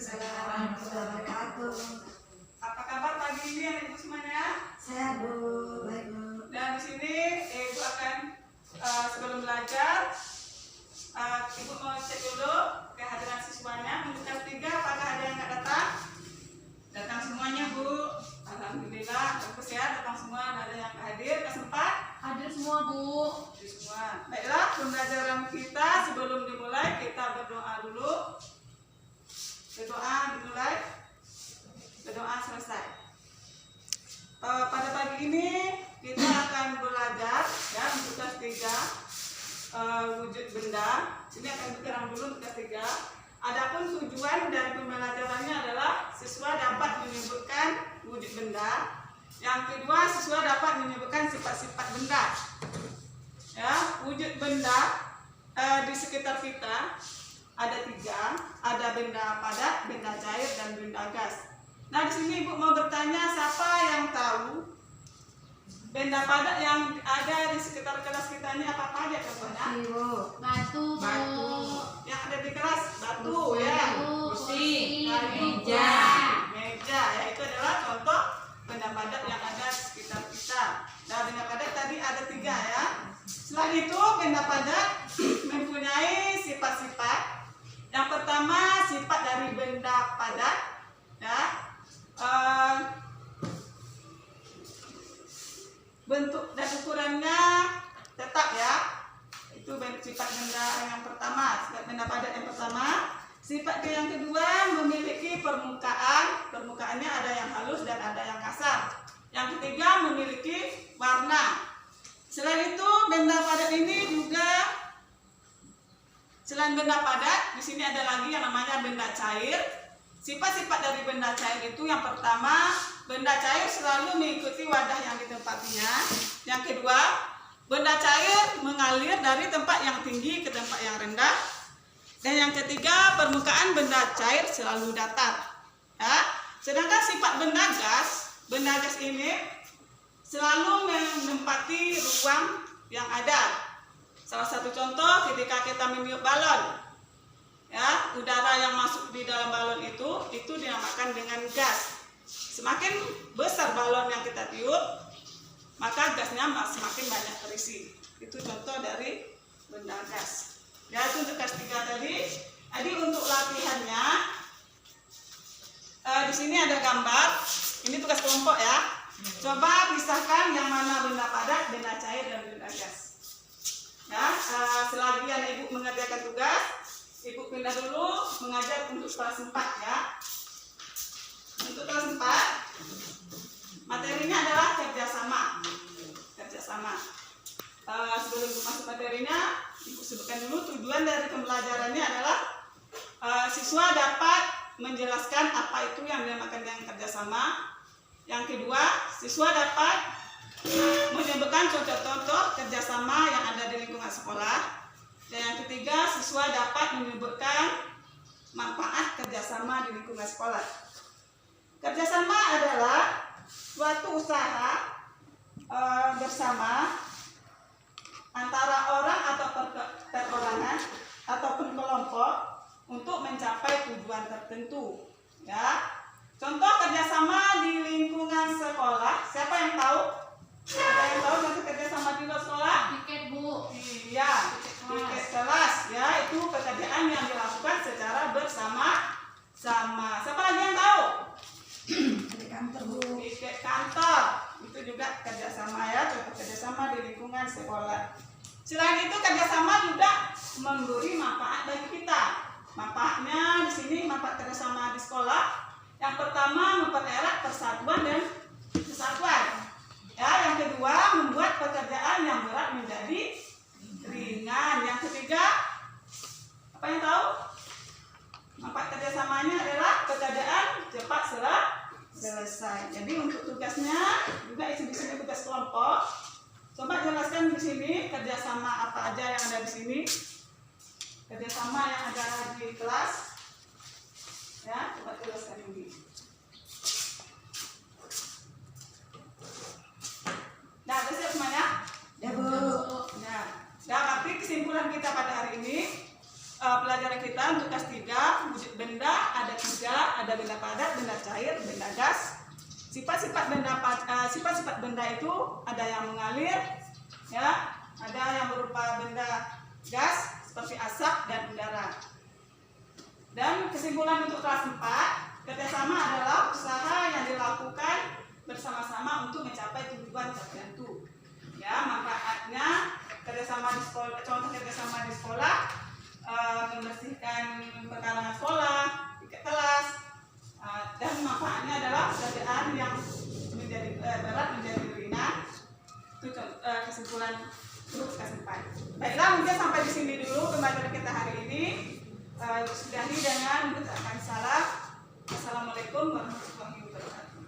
Waalaikumsalam warahmatullahi wabarakatuh. Apa kabar pagi ini anak ibu semuanya? Sehat Bu, baik Bu. Dan di sini ibu akan sebelum belajar, ibu mau cek dulu kehadiran siswanya. Untuk kelas 3 apakah ada yang nggak datang? Datang semuanya Bu. Alhamdulillah, bagus ya, datang semua. Nggak ada yang nggak hadir. Kelas 4 Hadir semua Bu. hadir semua. Baiklah, pembelajaran kita sebelum dimulai kita berdoa dulu. Berdoa dimulai, berdoa selesai. Pada pagi ini kita akan belajar ya untuk kelas 3 wujud benda. Ini akan diterang dulu untuk kelas 3. Adapun tujuan dari pembelajarannya adalah siswa dapat menyebutkan wujud benda. Yang kedua, siswa dapat menyebutkan sifat-sifat benda. Ya, wujud benda di sekitar kita ada 3, ada benda padat, benda cair, dan benda gas. Nah, di sini Ibu mau bertanya, siapa yang tahu benda padat yang ada di sekitar kelas kita ini apa aja contohnya? Ibu. Batu Bu. Batu. Yang ada di kelas batu ya. Kursi, meja. Meja ya, itu adalah contoh benda padat yang ada di sekitar kita. Nah, benda padat tadi ada 3 ya. Selain itu, benda padat mempunyai sifat-sifat. Yang pertama, sifat dari benda padat ya. Bentuk dan ukurannya tetap ya. Itu sifat benda yang pertama, sifat benda padat yang pertama. Sifat yang kedua, memiliki permukaan. Permukaannya ada yang halus dan ada yang kasar. Yang ketiga, memiliki warna. Selain itu, benda padat ini juga selain benda padat, di sini ada lagi yang namanya benda cair. Sifat-sifat dari benda cair itu yang pertama, benda cair selalu mengikuti wadah yang ditempatinya. Yang kedua, benda cair mengalir dari tempat yang tinggi ke tempat yang rendah. Dan yang ketiga, permukaan benda cair selalu datar. Ya. Sedangkan sifat benda gas ini selalu menempati ruang yang ada. Salah satu contoh ketika kita meniup balon. Ya, udara yang masuk di dalam balon itu dinamakan dengan gas. Semakin besar balon yang kita tiup, maka gasnya semakin banyak terisi. Itu contoh dari benda gas. Ya, itu untuk kelas 3 tadi. Jadi untuk latihannya, di sini ada gambar. Ini tugas kelompok ya. Coba pisahkan yang mana benda padat, benda cair, dan benda gas. Ya, selagi anak ibu mengerjakan tugas, ibu pindah dulu mengajar untuk kelas 4 ya. Untuk kelas 4, materinya adalah kerjasama. Kerjasama. Sebelum masuk materinya, ibu sebutkan dulu tujuan dari pembelajarannya adalah siswa dapat menjelaskan apa itu yang dinamakan dengan kerjasama. Yang kedua, siswa dapat menyebutkan contoh-contoh kerjasama yang ada di lingkungan sekolah. Dan yang ketiga, siswa dapat menyebutkan manfaat kerjasama di lingkungan sekolah. Kerjasama adalah suatu usaha bersama antara orang atau perorangan ataupun kelompok untuk mencapai tujuan tertentu. Ya, contoh kerjasama di lingkungan sekolah. Siapa yang tahu? Ada yang tahu contoh kerjasama di luar sekolah? Piket Bu. Iya, piket kelas ya, itu pekerjaan yang dilakukan secara bersama-sama. Siapa lagi yang tahu? Di kantor Bu. Piket kantor, itu juga kerjasama ya, contoh kerjasama di lingkungan sekolah. Selain itu, kerjasama juga memberi manfaat bagi kita. Manfaatnya di sini, manfaat kerjasama di sekolah. Yang pertama, mempererat persatuan dan kesatuan. Ya, yang kedua, membuat pekerjaan yang berat menjadi ringan. Yang ketiga, apa yang tahu? Manfaat kerjasamanya adalah pekerjaan cepat selesai. Jadi untuk tugasnya juga di sini tugas kelompok. Coba jelaskan di sini kerjasama apa aja yang ada di sini. Kerjasama yang ada di kelas. Ya, coba jelaskan ini. Nah, udah siap semuanya? Ya Bu. Nah, berarti kesimpulan kita pada hari ini pelajaran kita untuk kelas 3 wujud benda ada 3. ada benda padat, benda cair, benda gas. Sifat-sifat benda itu ada yang mengalir, ya, ada yang berupa benda gas seperti asap dan udara. Dan kesimpulan untuk kelas 4, kerjasama adalah usaha yang dilakukan bersama-sama untuk mencapai tujuan tertentu. Ya, manfaatnya kerjasama di sekolah, contoh kerjasama di sekolah, membersihkan pekarangan sekolah, tiket kelas, dan manfaatnya adalah pekerjaan yang menjadi berat menjadi ringan. Itu kesimpulan untuk kelas 4. Baiklah, mungkin sampai di sini dulu pembelajaran kita hari ini. Sudahi dengan mengucapkan salam. Assalamualaikum warahmatullahi wabarakatuh.